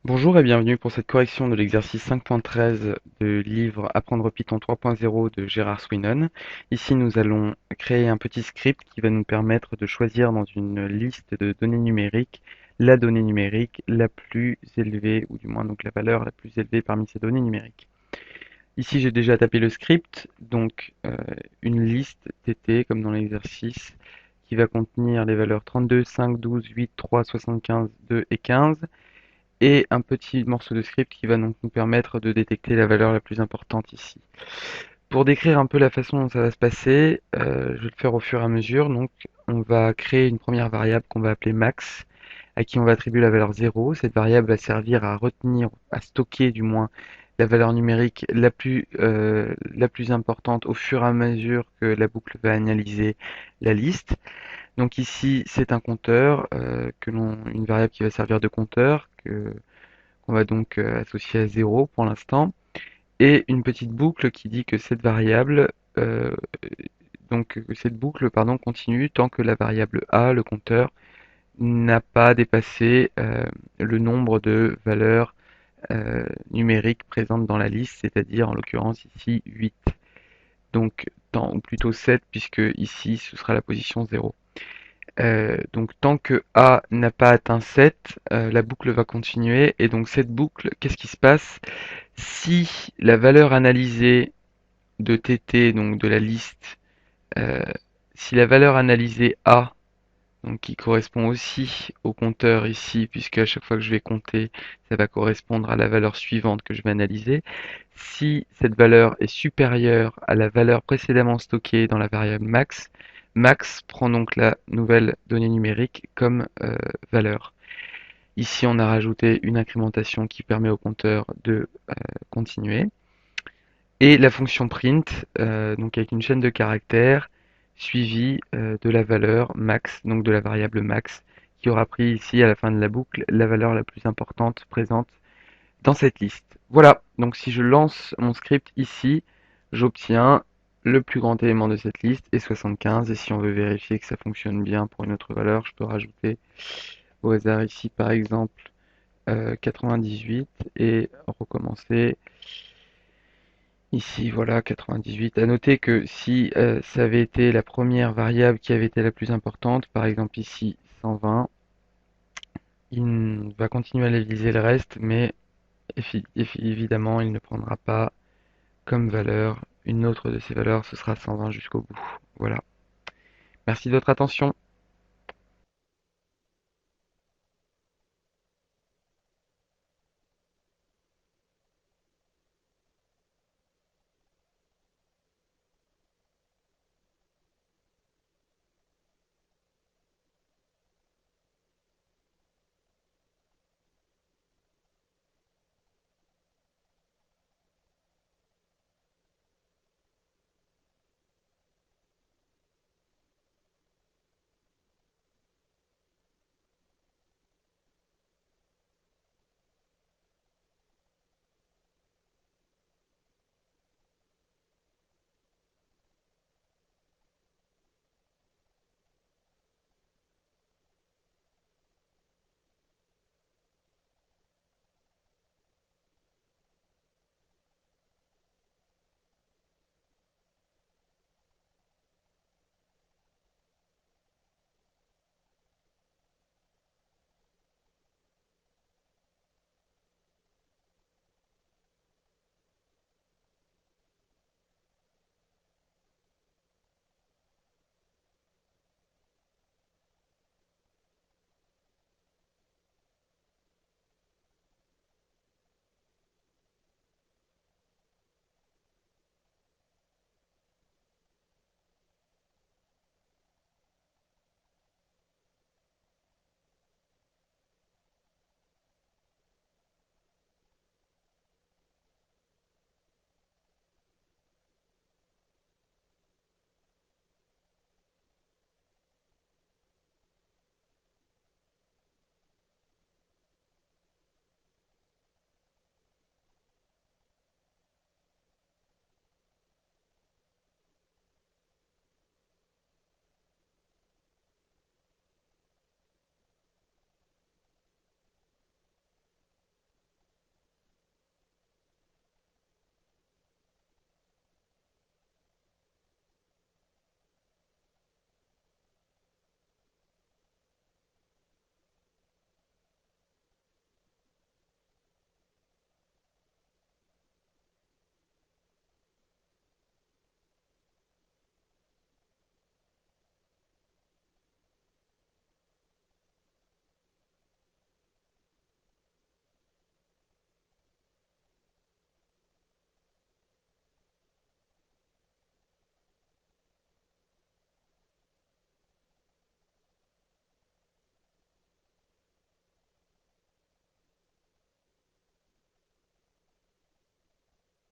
Bonjour et bienvenue pour cette correction de l'exercice 5.13 du livre Apprendre Python 3.0 de Gérard Swinnon. Ici, nous allons créer un petit script qui va nous permettre de choisir dans une liste de données numériques la donnée numérique la plus élevée, ou du moins donc la valeur la plus élevée parmi ces données numériques. Ici, j'ai déjà tapé le script, donc une liste TT comme dans l'exercice qui va contenir les valeurs 32, 5, 12, 8, 3, 75, 2 et 15 et un petit morceau de script qui va donc nous permettre de détecter la valeur la plus importante ici. Pour décrire un peu la façon dont ça va se passer, je vais le faire au fur et à mesure. Donc, on va créer une première variable qu'on va appeler max, à qui on va attribuer la valeur 0. Cette variable va servir à retenir, à stocker du moins, la valeur numérique la plus importante au fur et à mesure que la boucle va analyser la liste. Donc ici, c'est un compteur, une variable qui va servir de compteur, qu'on va donc associer à 0 pour l'instant, et une petite boucle qui dit que cette variable, cette boucle, pardon, continue tant que la variable a, le compteur, n'a pas dépassé le nombre de valeurs numériques présentes dans la liste, c'est-à-dire en l'occurrence ici 8. Donc, ou plutôt 7, puisque ici ce sera la position 0. Donc tant que A n'a pas atteint 7, la boucle va continuer. Et donc cette boucle, qu'est-ce qui se passe? Si la valeur analysée de TT, donc de la liste, euh, si la valeur analysée A, donc qui correspond aussi au compteur ici, puisque à chaque fois que je vais compter, ça va correspondre à la valeur suivante que je vais analyser. Si cette valeur est supérieure à la valeur précédemment stockée dans la variable max, max prend donc la nouvelle donnée numérique comme valeur. Ici, on a rajouté une incrémentation qui permet au compteur de continuer. Et la fonction print, donc avec une chaîne de caractères suivie de la valeur max, donc de la variable max, qui aura pris ici à la fin de la boucle la valeur la plus importante présente dans cette liste. Voilà, donc si je lance mon script ici, j'obtiens le plus grand élément de cette liste et 75. Et si on veut vérifier que ça fonctionne bien pour une autre valeur, je peux rajouter au hasard ici par exemple 98 et recommencer. Ici, voilà, 98. À noter que si ça avait été la première variable qui avait été la plus importante, par exemple ici 120, il va continuer à analyser le reste, mais évidemment, il ne prendra pas comme valeur une autre de ces valeurs, ce sera 120 jusqu'au bout. Voilà. Merci de votre attention.